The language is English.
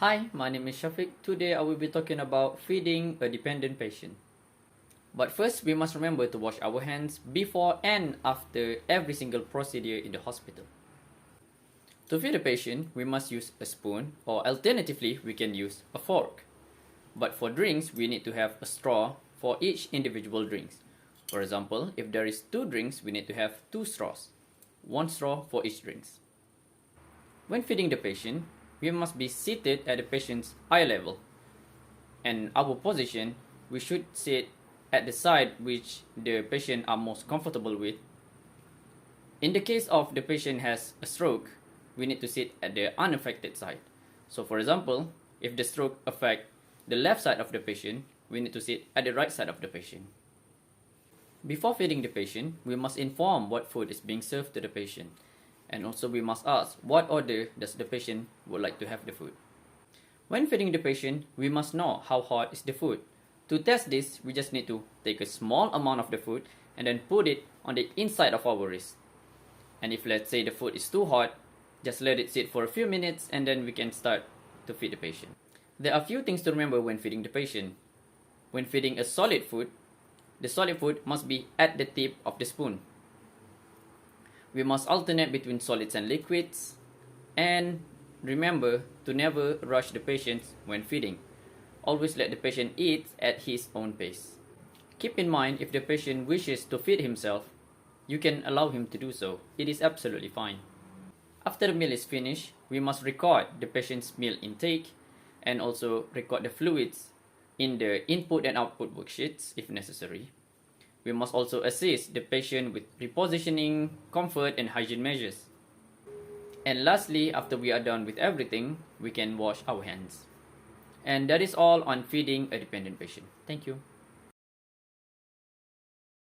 Hi, my name is Shafiq. Today I will be talking about feeding a dependent patient. But first, we must remember to wash our hands before and after every single procedure in the hospital. To feed a patient, we must use a spoon, or alternatively, we can use a fork. But for drinks, we need to have a straw for each individual drinks. For example, if there is 2 drinks, we need to have 2 straws, 1 straw for each drinks. When feeding the patient, we must be seated at the patient's eye level. And our position, we should sit at the side which the patient are most comfortable with. In the case of the patient has a stroke, we need to sit at the unaffected side. So for example, if the stroke affect the left side of the patient, we need to sit at the right side of the patient. Before feeding the patient, we must inform what food is being served to the patient. And also we must ask what order does the patient would like to have the food. When feeding the patient, we must know how hot is the food. To test this, we just need to take a small amount of the food and then put it on the inside of our wrist. And if let's say the food is too hot, just let it sit for a few minutes and then we can start to feed the patient. There are a few things to remember when feeding the patient. When feeding a solid food, the solid food must be at the tip of the spoon. We must alternate between solids and liquids, and remember to never rush the patient when feeding. Always let the patient eat at his own pace. Keep in mind, if the patient wishes to feed himself, you can allow him to do so. It is absolutely fine. After the meal is finished, we must record the patient's meal intake and also record the fluids in the input and output worksheets if necessary. We must also assist the patient with repositioning, comfort, and hygiene measures. And lastly, after we are done with everything, we can wash our hands. And that is all on feeding a dependent patient. Thank you.